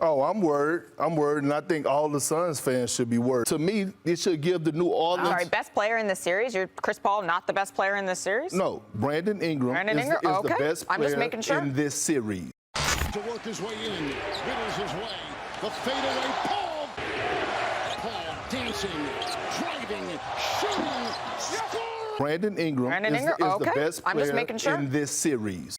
Oh, I'm worried. I'm worried, and I think all the Suns fans should be worried. To me, it should give the New Orleans. Sorry, best player in this series? You're Chris Paul not the best player in this series? No, Brandon Ingram is Okay. the best I'm just player making sure. in this series. To work his way in, middles his way. The fadeaway, Paul. Paul dancing, driving, shooting, score. Brandon Ingram is the best I'm just player making sure. in this series.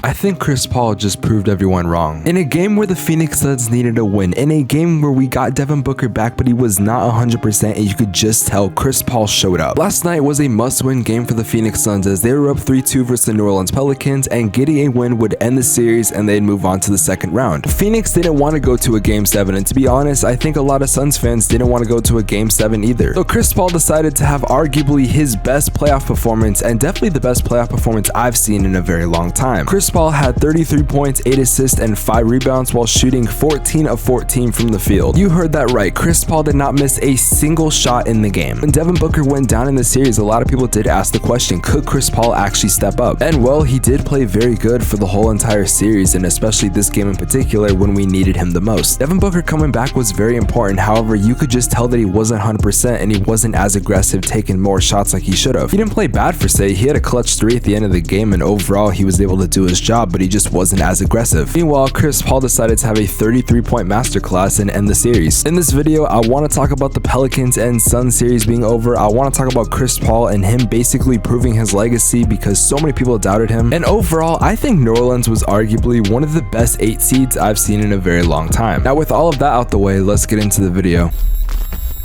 I think Chris Paul just proved everyone wrong. In a game where the Phoenix Suns needed a win, in a game where we got Devin Booker back but he was not 100% and you could just tell Chris Paul showed up. Last night was a must-win game for the Phoenix Suns as they were up 3-2 versus the New Orleans Pelicans, and getting a win would end the series and they'd move on to the second round. Phoenix didn't want to go to a Game 7, and to be honest, I think a lot of Suns fans didn't want to go to a Game 7 either. So Chris Paul decided to have arguably his best playoff performance, and definitely the best playoff performance I've seen in a very long time. Chris Paul had 33 points, 8 assists, and 5 rebounds while shooting 14 of 14 from the field. You heard that right, Chris Paul did not miss a single shot in the game. When Devin Booker went down in the series, a lot of people did ask the question, could Chris Paul actually step up? And well, he did play very good for the whole entire series, and especially this game in particular when we needed him the most. Devin Booker coming back was very important, however, you could just tell that he wasn't 100% and he wasn't as aggressive, taking more shots like he should have. He didn't play bad for say, he had a clutch 3 at the end of the game, and overall he was able to do his job, but he just wasn't as aggressive. Meanwhile, Chris Paul decided to have a 33-point masterclass and end the series. In this video, I want to talk about the Pelicans and Suns series being over. I want to talk about Chris Paul and him basically proving his legacy because so many people doubted him. And overall, I think New Orleans was arguably one of the best 8 seeds I've seen in a very long time. Now, with all of that out the way, let's get into the video.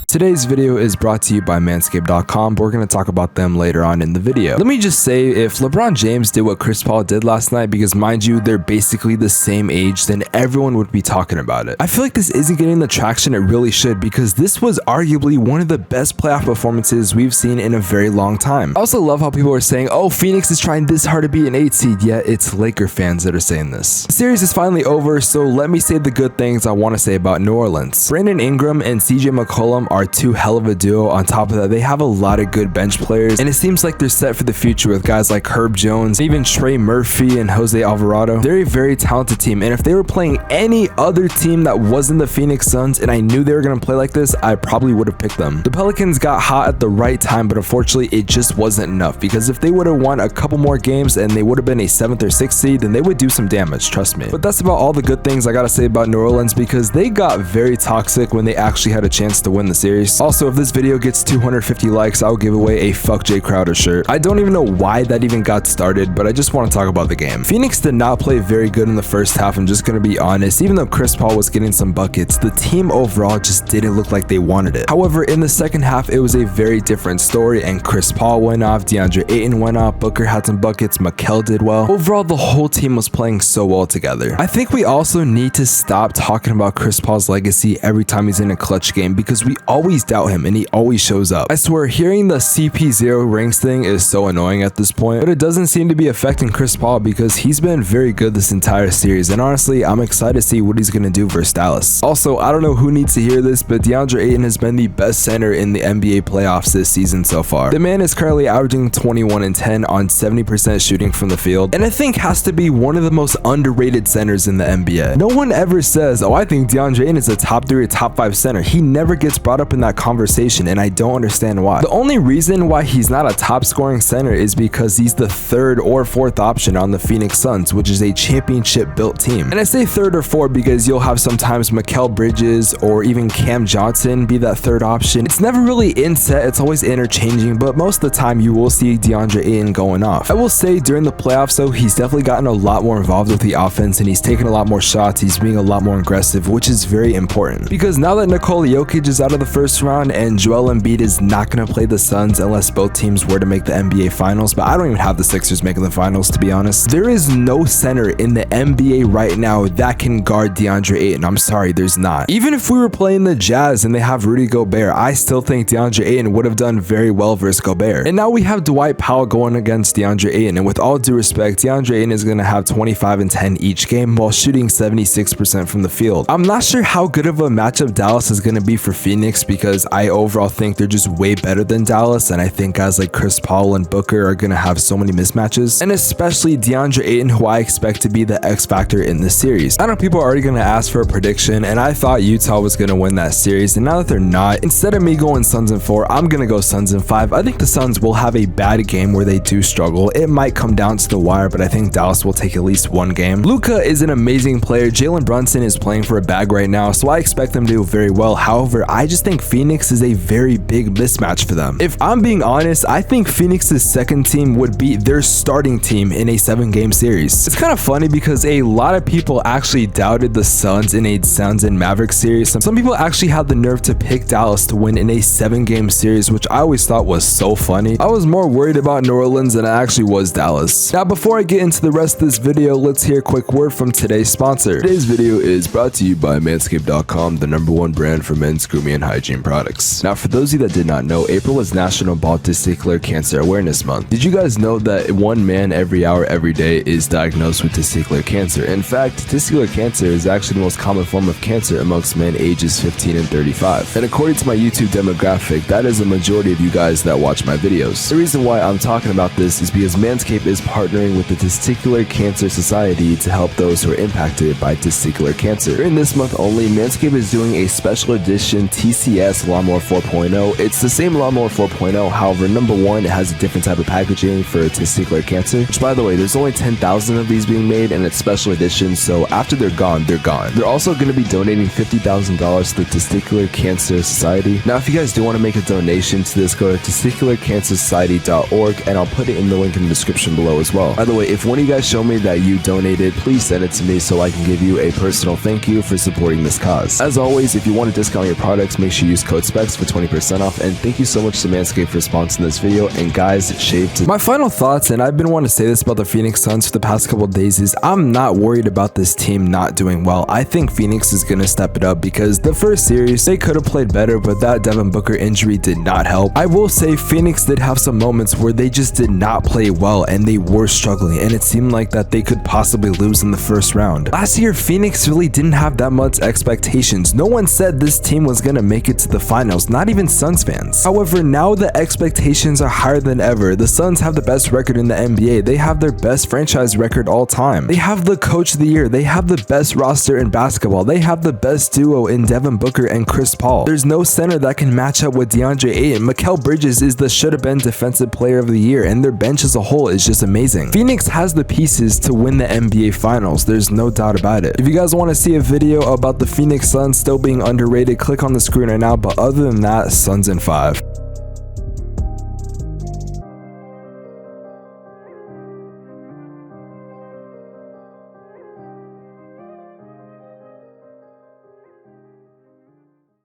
Today's video is brought to you by manscaped.com, but we're going to talk about them later on in the video. Let me just say, if LeBron James did what Chris Paul did last night, because mind you, they're basically the same age, then everyone would be talking about it. I feel like this isn't getting the traction it really should, because this was arguably one of the best playoff performances we've seen in a very long time. I also love how people are saying, oh, Phoenix is trying this hard to be an 8 seed, yet it's Laker fans that are saying this. The series is finally over, so let me say the good things I want to say about New Orleans. Brandon Ingram and CJ McCollum are 2 hell of a duo. On top of that, they have a lot of good bench players, and it seems like they're set for the future with guys like Herb Jones, even Trey Murphy and Jose Alvarado. They're a very talented team, and if they were playing any other team that wasn't the Phoenix Suns and I knew they were going to play like this, I probably would have picked them. The Pelicans got hot at the right time, but unfortunately it just wasn't enough, because if they would have won a couple more games and they would have been a 7th or 6th seed, then they would do some damage, trust me. But that's about all the good things I gotta say about New Orleans, because they got very toxic when they actually had a chance to win the series. Also, if this video gets 250 likes, I'll give away a Fuck Jay Crowder shirt. I don't even know why that even got started, but I just want to talk about the game. Phoenix did not play very good in the first half, I'm just gonna be honest. Even though Chris Paul was getting some buckets, the team overall just didn't look like they wanted it. However, in the second half, it was a very different story, and Chris Paul went off, DeAndre Ayton went off, Booker had some buckets, Mikal did well. Overall, the whole team was playing so well together. I think we also need to stop talking about Chris Paul's legacy every time he's in a clutch game, because we always doubt him and he always shows up. I swear, hearing the CP0 rings thing is so annoying at this point, but it doesn't seem to be affecting Chris Paul because he's been very good this entire series, and honestly, I'm excited to see what he's gonna do versus Dallas. Also, I don't know who needs to hear this, but DeAndre Ayton has been the best center in the NBA playoffs this season so far. The man is currently averaging 21 and 10 on 70% shooting from the field, and I think has to be one of the most underrated centers in the NBA. No one ever says, oh, I think DeAndre Ayton is a top 3 or top 5 center. He never gets brought up in that conversation, and I don't understand why. The only reason why he's not a top scoring center is because he's the 3rd or 4th option on the Phoenix Suns, which is a championship built team. And I say 3rd or 4th because you'll have sometimes Mikal Bridges or even Cam Johnson be that 3rd option. It's never really in set, it's always interchanging, but most of the time you will see DeAndre Ayton going off. I will say during the playoffs though, he's definitely gotten a lot more involved with the offense, and he's taking a lot more shots, he's being a lot more aggressive, which is very important. Because now that Nikola Jokic is out of the first round and Joel Embiid is not going to play the Suns unless both teams were to make the NBA Finals, but I don't even have the Sixers making the Finals, to be honest. There is no center in the NBA right now that can guard DeAndre Ayton. I'm sorry, there's not. Even if we were playing the Jazz and they have Rudy Gobert, I still think DeAndre Ayton would have done very well versus Gobert. And now we have Dwight Powell going against DeAndre Ayton, and with all due respect, DeAndre Ayton is going to have 25 and 10 each game while shooting 76% from the field. I'm not sure how good of a matchup Dallas is going to be for Phoenix, Phoenix because I overall think they're just way better than Dallas, and I think guys like Chris Paul and Booker are gonna have so many mismatches, and especially DeAndre Ayton, who I expect to be the X factor in this series. I know people are already gonna ask for a prediction, and I thought Utah was gonna win that series, and now that they're not, instead of me going Suns in 4, I'm gonna go Suns in 5. I think the Suns will have a bad game where they do struggle. It might come down to the wire, but I think Dallas will take at least one game. Luka is an amazing player. Jalen Brunson is playing for a bag right now, so I expect them to do very well. However, I just think Phoenix is a very big mismatch for them. If I'm being honest, I think Phoenix's second team would beat their starting team in a 7-game series. It's kind of funny because a lot of people actually doubted the Suns in a Suns and Mavericks series. Some people actually had the nerve to pick Dallas to win in a 7-game series, which I always thought was so funny. I was more worried about New Orleans than I actually was Dallas. Now, before I get into the rest of this video, let's hear a quick word from today's sponsor. Today's video is brought to you by Manscaped.com, the #1 brand for men's grooming and hygiene products. Now, for those of you that did not know, April is National Bald Testicular Cancer Awareness Month. Did you guys know that 1 man every hour every day is diagnosed with testicular cancer? In fact, testicular cancer is actually the most common form of cancer amongst men ages 15 and 35. And according to my YouTube demographic, that is a majority of you guys that watch my videos. The reason why I'm talking about this is because Manscaped is partnering with the Testicular Cancer Society to help those who are impacted by testicular cancer. During this month only, Manscaped is doing a special edition TCS Lawnmower 4.0. It's the same Lawnmower 4.0, however, number one, it has a different type of packaging for testicular cancer, which by the way, there's only 10,000 of these being made, and it's special edition, so after they're gone, they're gone. They're also going to be donating $50,000 to the Testicular Cancer Society. Now, if you guys do want to make a donation to this, go to testicularcancersociety.org, and I'll put it in the link in the description below as well. By the way, if one of you guys show me that you donated, please send it to me so I can give you a personal thank you for supporting this cause. As always, if you want to discount your products, make sure you use code Spex for 20% off, and thank you so much to Manscaped for sponsoring this video, and guys, shave to... My final thoughts, and I've been wanting to say this about the Phoenix Suns for the past couple of days, is I'm not worried about this team not doing well. I think Phoenix is going to step it up because the first series, they could have played better, but that Devin Booker injury did not help. I will say Phoenix did have some moments where they just did not play well and they were struggling, and it seemed like that they could possibly lose in the first round. Last year, Phoenix really didn't have that much expectations. No one said this team was going to make it to the finals, not even Suns fans. However, now the expectations are higher than ever. The Suns have the best record in the NBA. They have their best franchise record all time. They have the coach of the year. They have the best roster in basketball. They have the best duo in Devin Booker and Chris Paul. There's no center that can match up with DeAndre Ayton. Mikal Bridges is the should-have-been defensive player of the year, and their bench as a whole is just amazing. Phoenix has the pieces to win the NBA Finals. There's no doubt about it. If you guys want to see a video about the Phoenix Suns still being underrated, click on the screen right now, but other than that, Suns in 5.